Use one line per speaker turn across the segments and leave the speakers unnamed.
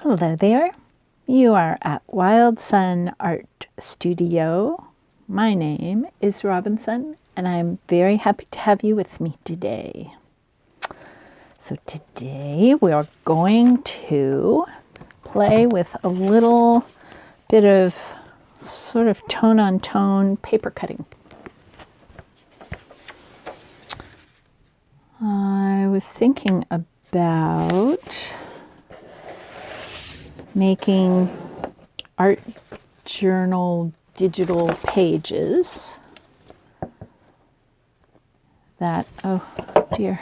Hello there. You are at Wildsunne Art Studio. My name is Robinsunne, and I'm very happy to have you with me today. So today we are going to play with a little bit of sort of tone-on-tone paper cutting. I was thinking about making art journal digital pages that, oh dear,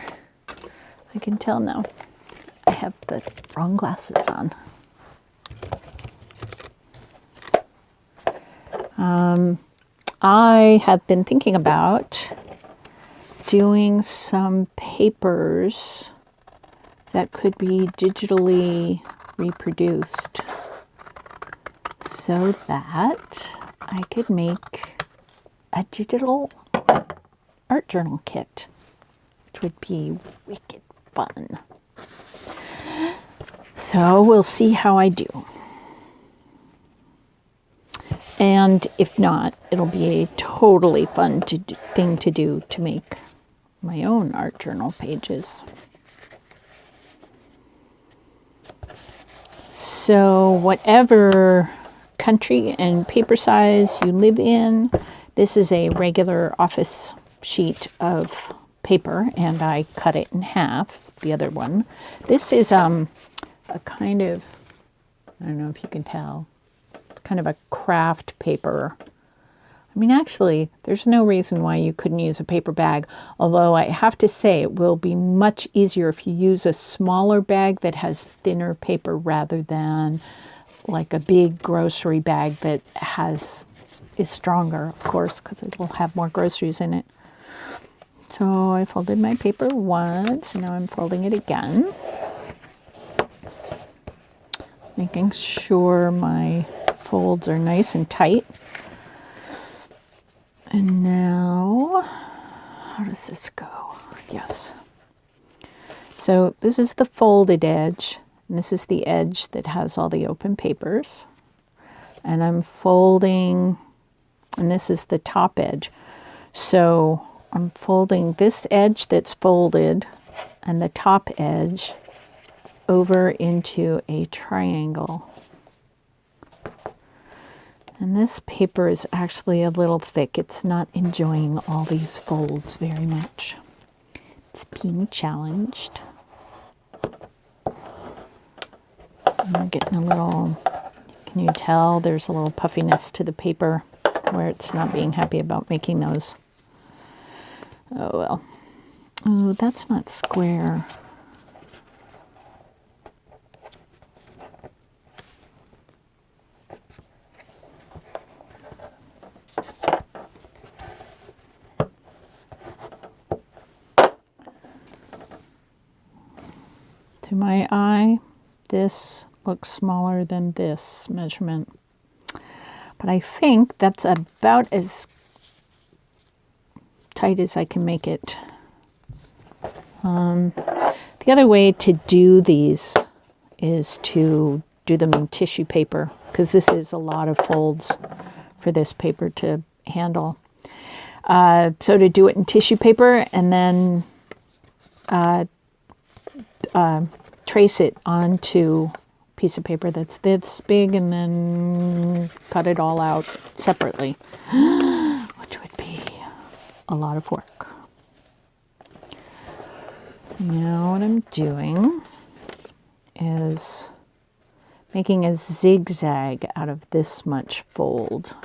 I can tell now I have the wrong glasses on. I have been thinking about doing some papers that could be digitally reproduced so that I could make a digital art journal kit, which would be wicked fun. So we'll see how I do. And if not, it'll be a totally fun thing to do to make my own art journal pages. So whatever country and paper size you live in, this is a regular office sheet of paper, and I cut it in half, the other one. This is a kind of, I don't know if you can tell, kind of a kraft paper. I mean, actually, there's no reason why you couldn't use a paper bag, although I have to say it will be much easier if you use a smaller bag that has thinner paper rather than like a big grocery bag that is stronger, of course, because it will have more groceries in it. So I folded my paper once, and now I'm folding it again, making sure my folds are nice and tight. And now, how does this go? Yes. So this is the folded edge, and this is the edge that has all the open papers. And I'm folding, and this is the top edge. So I'm folding this edge that's folded and the top edge over into a triangle. And this paper is actually a little thick. It's not enjoying all these folds very much. It's being challenged. I'm getting a little, can you tell there's a little puffiness to the paper where it's not being happy about making those. Oh well. Oh, that's not square. To my eye, this looks smaller than this measurement. But I think that's about as tight as I can make it. The other way to do these is to do them in tissue paper, because this is a lot of folds for this paper to handle. So to do it in tissue paper and then trace it onto a piece of paper that's this big and then cut it all out separately, which would be a lot of work. So now what I'm doing is making a zigzag out of this much fold.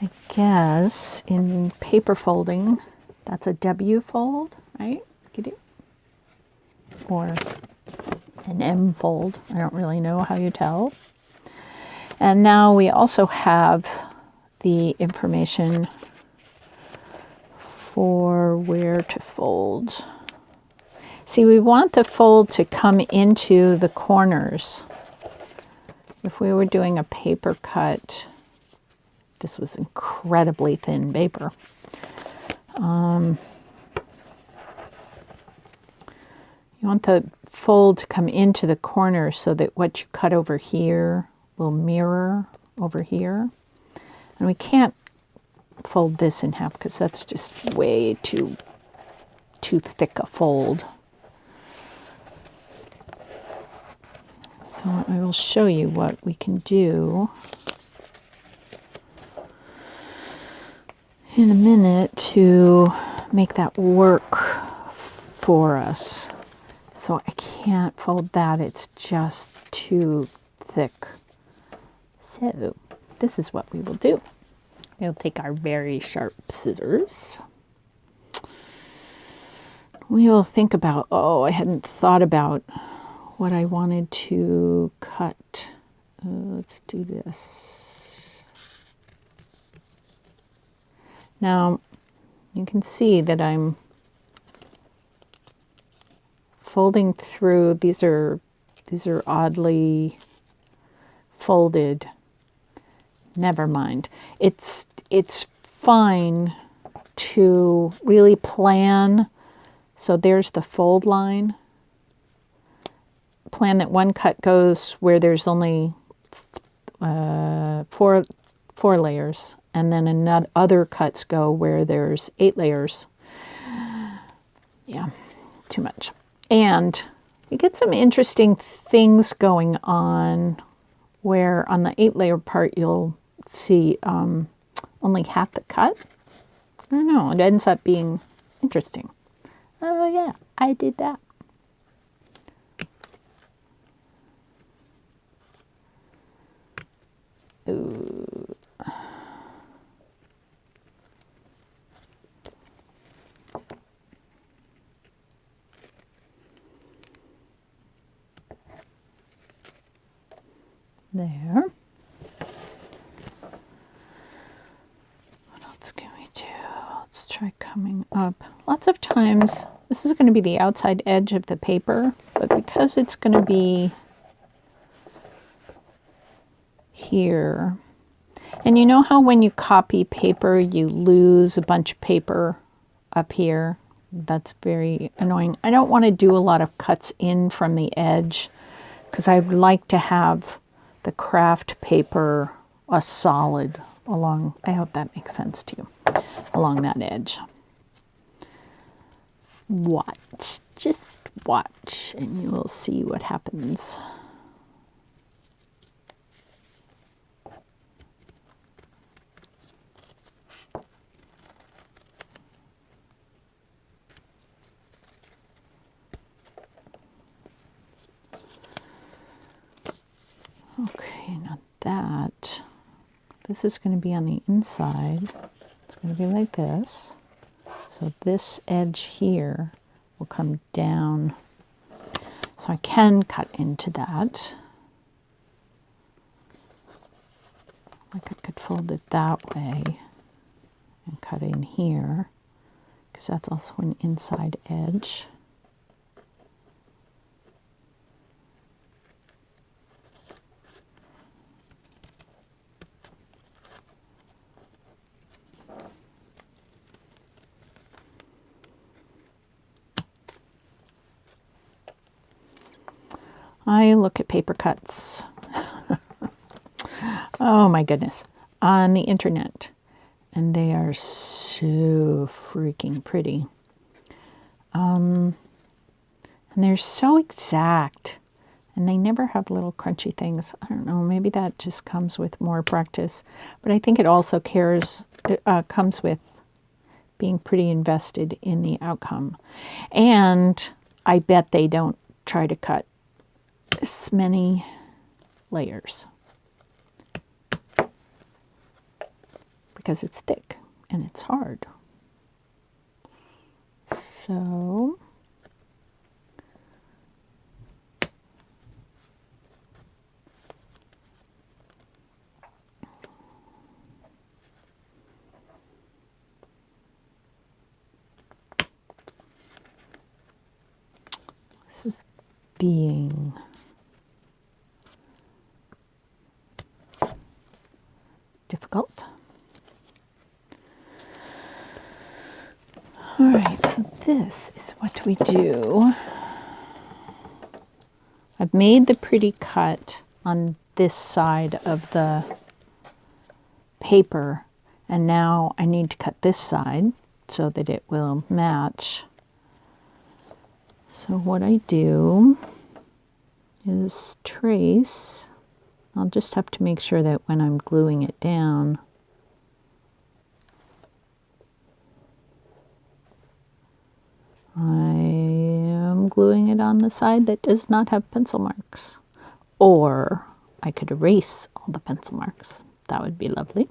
I guess in paper folding, that's a W fold, right? Get it? Or an M fold. I don't really know how you tell. And now we also have the information for where to fold. See, we want the fold to come into the corners. If we were doing a paper cut, this was incredibly thin paper. You want the fold to come into the corner so that what you cut over here will mirror over here. And we can't fold this in half because that's just way too thick a fold. So I will show you what we can do in a minute to make that work for us. So I can't fold that, it's just too thick. So this is what we will do. We'll take our very sharp scissors. We will think about, oh, I hadn't thought about what I wanted to cut. Let's do this. Now, you can see that I'm folding through. These are oddly folded. Never mind. It's fine to really plan. So there's the fold line. Plan that one cut goes where there's only four layers, and then another other cuts go where there's 8 layers. Yeah, too much. And you get some interesting things going on where on the 8-layer part you'll see only half the cut. I don't know, it ends up being interesting. Oh yeah, I did that. Ooh. There. What else can we do? Let's try coming up. Lots of times, this is going to be the outside edge of the paper, but because it's going to be here, and you know how when you copy paper, you lose a bunch of paper up here? That's very annoying. I don't want to do a lot of cuts in from the edge because I'd like to have the kraft paper a solid along, I hope that makes sense to you, along that edge. Watch, just watch, and you will see what happens. Okay, now that, this is going to be on the inside. It's going to be like this. So this edge here will come down. So I can cut into that. Like I could fold it that way and cut in here, because that's also an inside edge. I look at paper cuts, oh my goodness, on the internet, and they are so freaking pretty. And they're so exact, and they never have little crunchy things. I don't know, maybe that just comes with more practice, but I think it also comes with being pretty invested in the outcome. And I bet they don't try to cut this many layers because it's thick and it's hard. So this is being difficult. All right, so this is what we do. I've made the pretty cut on this side of the paper, and now I need to cut this side so that it will match. So what I do is trace. I'll just have to make sure that when I'm gluing it down, I am gluing it on the side that does not have pencil marks. Or I could erase all the pencil marks. That would be lovely.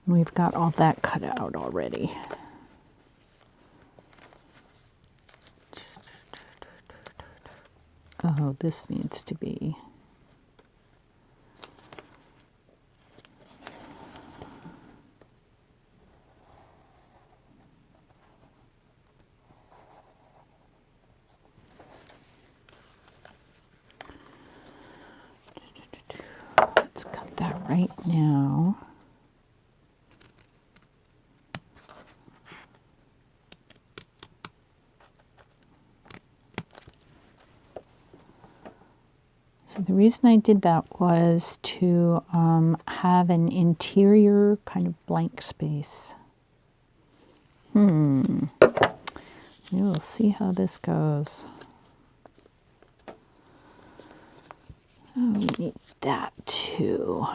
We've got all that cut out already. Oh, this needs to be... Let's cut that right now. So the reason I did that was to have an interior kind of blank space. We'll see how this goes. Oh, we need that too.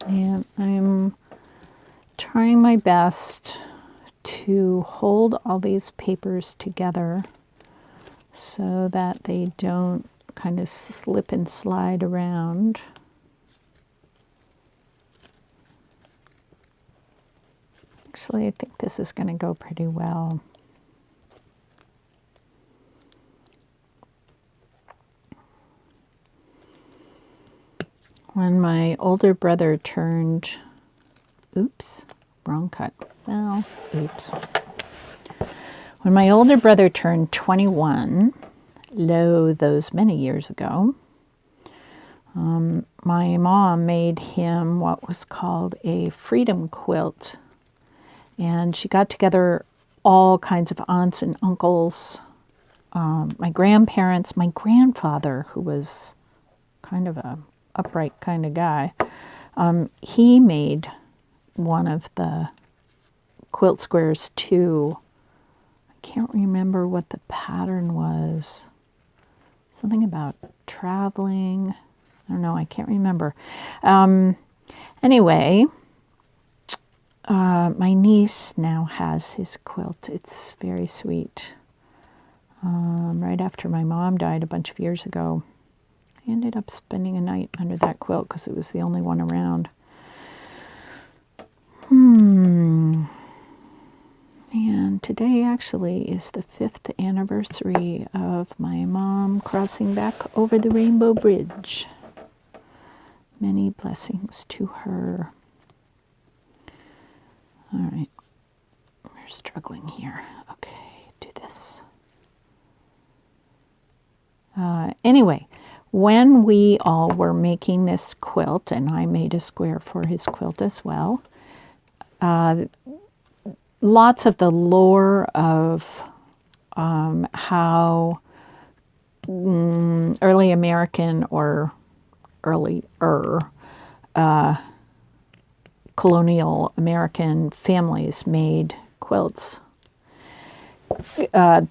And I'm trying my best to hold all these papers together so that they don't kind of slip and slide around. Actually, I think this is going to go pretty well. When my older brother turned, oops, wrong cut. Well, oops. When my older brother turned 21, lo, those many years ago, my mom made him what was called a freedom quilt. And she got together all kinds of aunts and uncles, my grandparents, my grandfather, who was kind of a upright kind of guy. He made one of the quilt squares too. I can't remember what the pattern was. Something about traveling. I don't know, I can't remember. Anyway, my niece now has his quilt. It's very sweet. Right after my mom died a bunch of years ago, I ended up spending a night under that quilt because it was the only one around. And today actually is the 5th anniversary of my mom crossing back over the Rainbow Bridge. Many blessings to her. All right, we're struggling here. Okay, do this. Anyway, when we all were making this quilt, and I made a square for his quilt as well, lots of the lore of how early American or earlier colonial American families made quilts.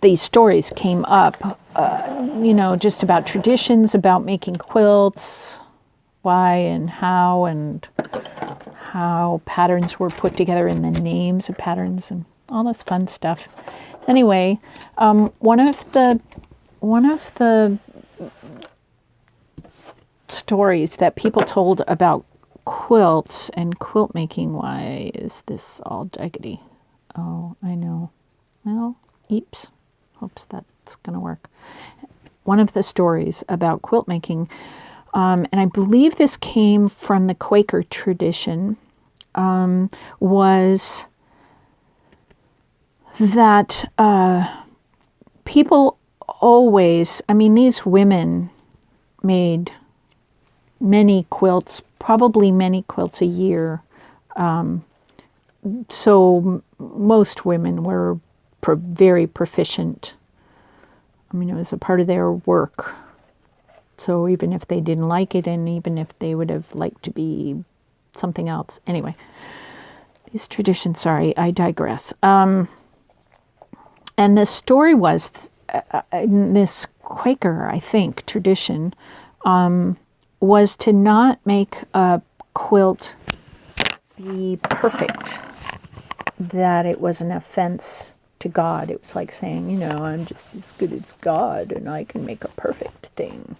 These stories came up, just about traditions about making quilts, why and how patterns were put together and the names of patterns and all this fun stuff. Anyway, one of the stories that people told about quilts and quilt making. Why is this all jaggedy? Oh, I know. Well, eeps. Hopes that's going to work. One of the stories about quilt making, and I believe this came from the Quaker tradition, was that people always, I mean, these women made many quilts, probably many quilts a year. So most women were very proficient. I mean, it was a part of their work. So even if they didn't like it, and even if they would have liked to be something else. Anyway, these traditions, sorry, I digress. And the story was, in this Quaker, I think, tradition, was to not make a quilt be perfect, that it was an offense to God. It was like saying, you know, I'm just as good as God and I can make a perfect thing.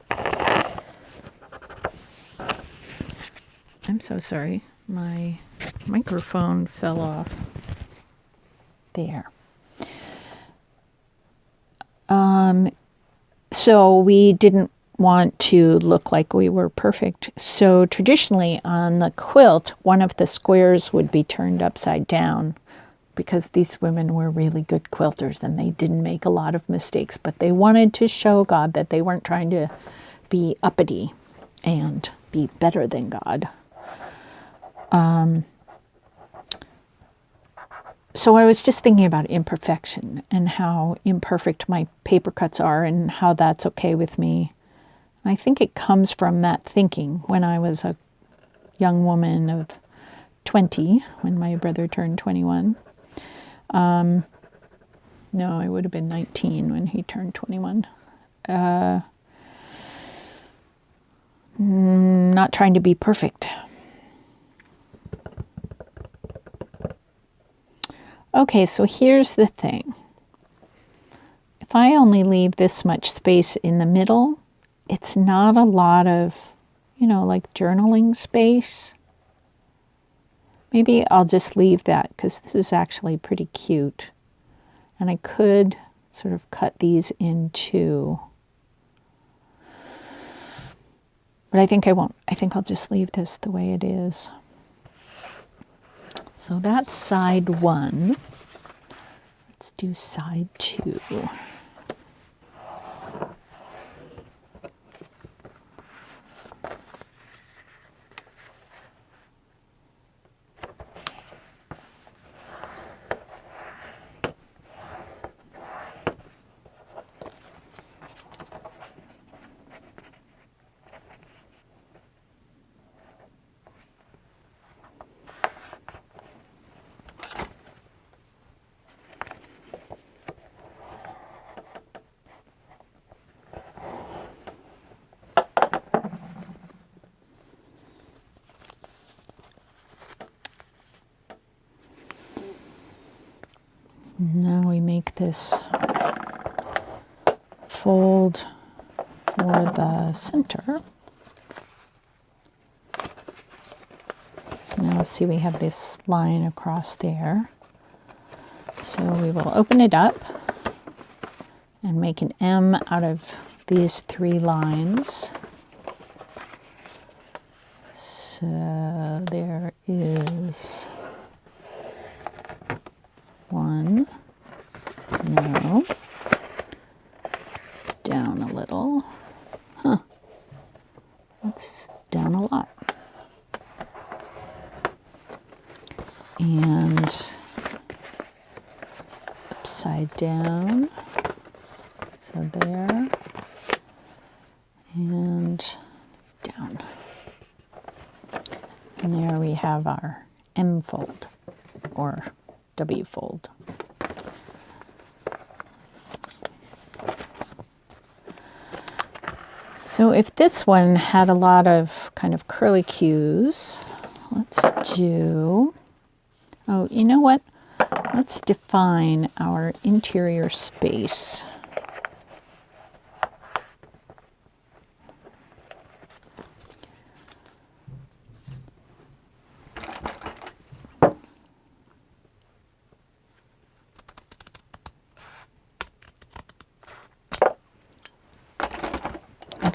I'm so sorry. My microphone fell off. There. So we didn't want to look like we were perfect. So traditionally on the quilt, one of the squares would be turned upside down, because these women were really good quilters and they didn't make a lot of mistakes, but they wanted to show God that they weren't trying to be uppity and be better than God. So I was just thinking about imperfection and how imperfect my paper cuts are and how that's okay with me. I think it comes from that thinking when I was a young woman of 20, when my brother turned 21. No, I would have been 19 when he turned 21. Not trying to be perfect. Okay, so here's the thing. If I only leave this much space in the middle, it's not a lot of, you know, like journaling space. Maybe I'll just leave that because this is actually pretty cute. And I could sort of cut these in two. But I think I won't. I think I'll just leave this the way it is. So that's side one. Let's do side two. Now we make this fold for the center. Now see, we have this line across there. So we will open it up and make an M out of these three lines. So there is one. No. Down a little. Huh. That's down a lot. And upside down. So there. And down. And there we have our M fold, or W fold. So if this one had a lot of kind of curlicues, let's do, oh, you know what? Let's define our interior space.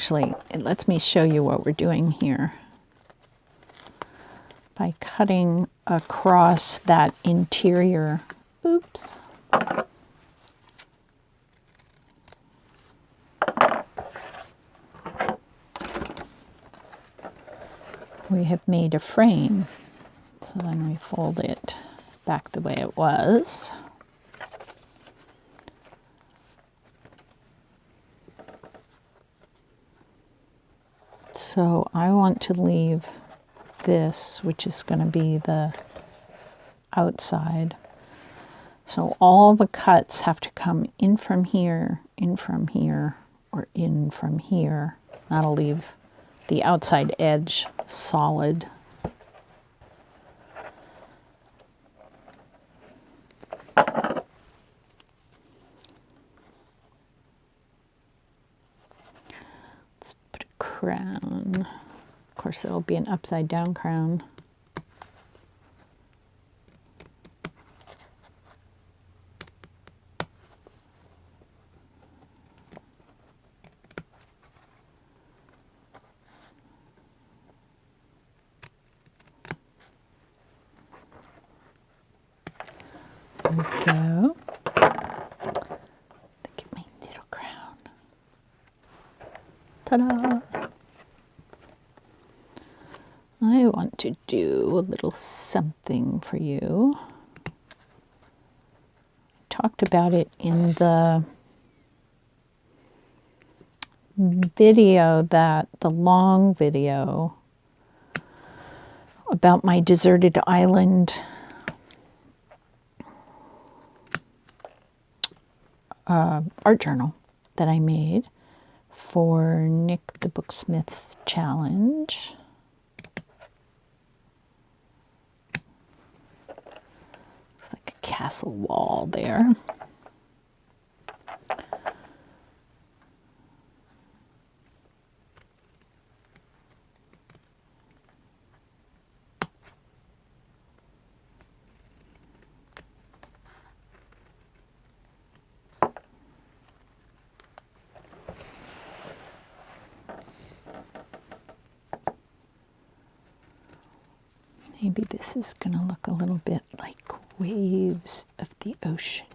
actually, it lets me show you what we're doing here. By cutting across that interior, oops. We have made a frame. So then we fold it back the way it was. So I want to leave this, which is going to be the outside. So all the cuts have to come in from here, or in from here. That'll leave the outside edge solid. Let's put a crown. Of course, it'll be an upside down crown. There we go. Look at my little crown. Ta-da! I want to do a little something for you. I talked about it in the video, the long video about my deserted island art journal that I made for Nick the Booksmith's challenge. Looks like a castle wall there. Maybe this is going to look a little bit like waves of the ocean.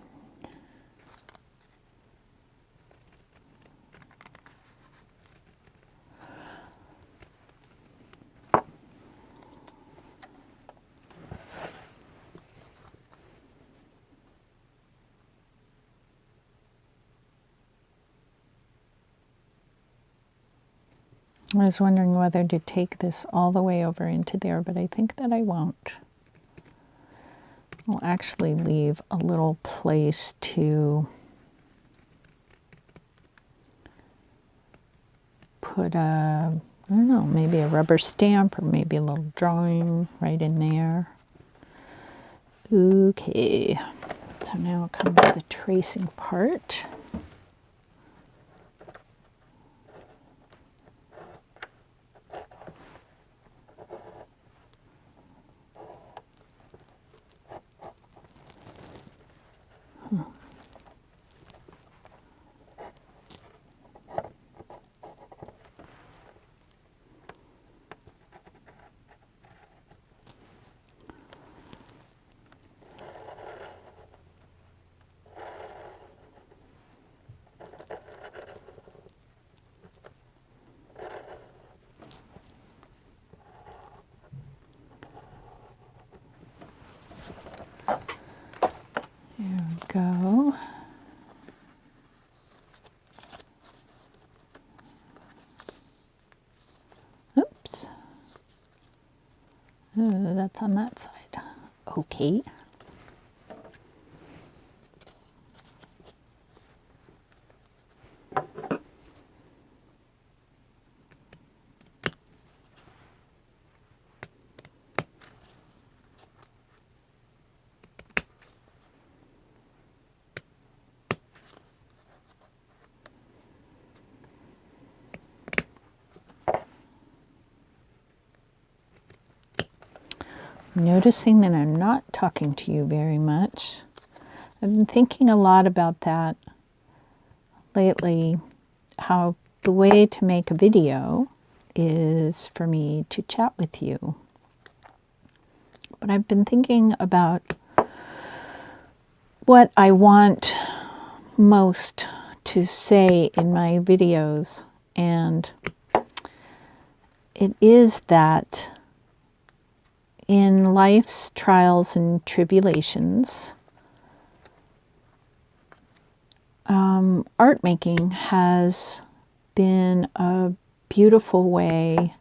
I was wondering whether to take this all the way over into there, but I think that I won't. I'll actually leave a little place to put a, I don't know, maybe a rubber stamp or maybe a little drawing right in there. Okay, so now comes the tracing part. Go. Oops. Oh, that's on that side. Okay. Noticing that I'm not talking to you very much. I've been thinking a lot about that lately, how the way to make a video is for me to chat with you. But I've been thinking about what I want most to say in my videos, and it is that in life's trials and tribulations, art making has been a beautiful way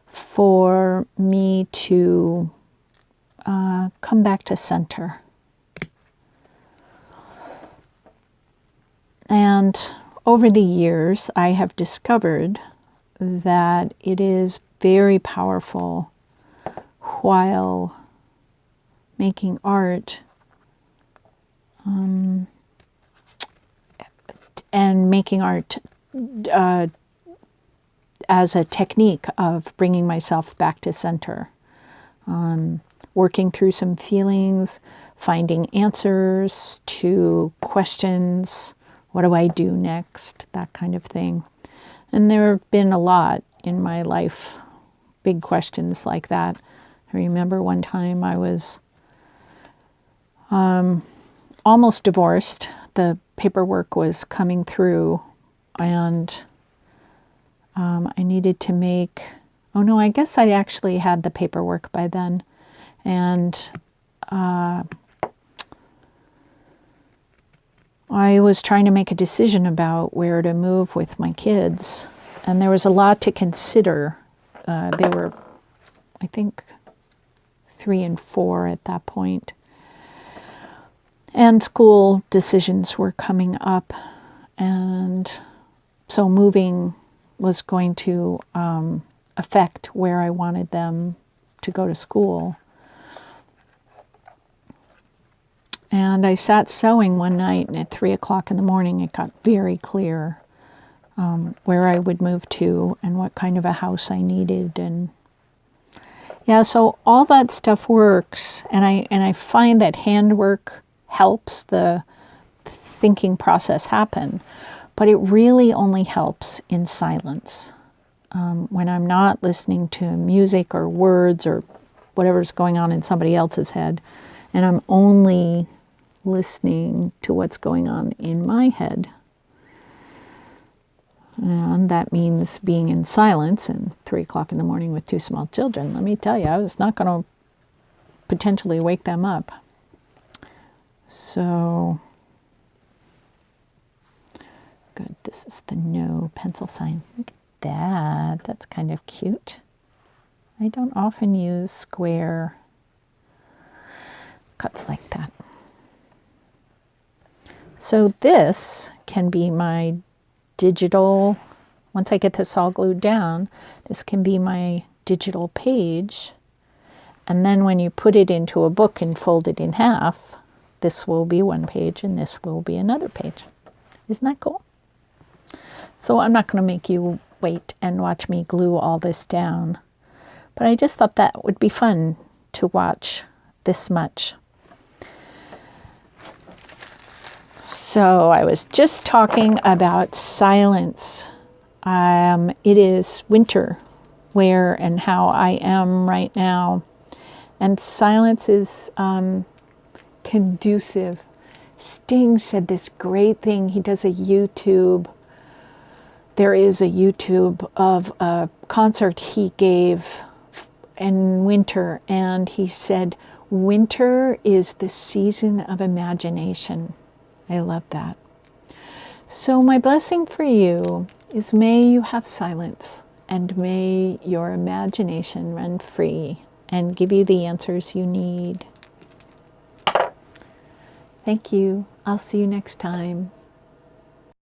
for me to come back to center. And over the years, I have discovered that it is very powerful while making art and making art as a technique of bringing myself back to center, working through some feelings, finding answers to questions. What do I do next? That kind of thing. And there have been a lot in my life, big questions like that. I remember one time I was almost divorced. The paperwork was coming through, and I needed to make, oh no, I guess I actually had the paperwork by then. And I was trying to make a decision about where to move with my kids, and there was a lot to consider. They were, I think, 3 and 4 at that point. And school decisions were coming up, and so moving was going to affect where I wanted them to go to school. And I sat sewing one night, and at 3 o'clock in the morning, it got very clear where I would move to and what kind of a house I needed. And yeah, so all that stuff works, and I find that handwork helps the thinking process happen, but it really only helps in silence. When I'm not listening to music or words or whatever's going on in somebody else's head, and I'm only listening to what's going on in my head. And that means being in silence and 3 o'clock in the morning with 2 small children. Let me tell you, I was not going to potentially wake them up. So, good. This is the no pencil sign. Look at that. That's kind of cute. I don't often use square cuts like that. So this can be my digital, once I get this all glued down, this can be my digital page. And then when you put it into a book and fold it in half, this will be one page and this will be another page. Isn't that cool? So I'm not going to make you wait and watch me glue all this down. But I just thought that would be fun to watch this much. So I was just talking about silence. It is winter where and how I am right now. And silence is conducive. Sting said this great thing. He does a YouTube. There is a YouTube of a concert he gave in winter. And he said, winter is the season of imagination. I love that. So my blessing for you is may you have silence, and may your imagination run free and give you the answers you need. Thank you. I'll see you next time.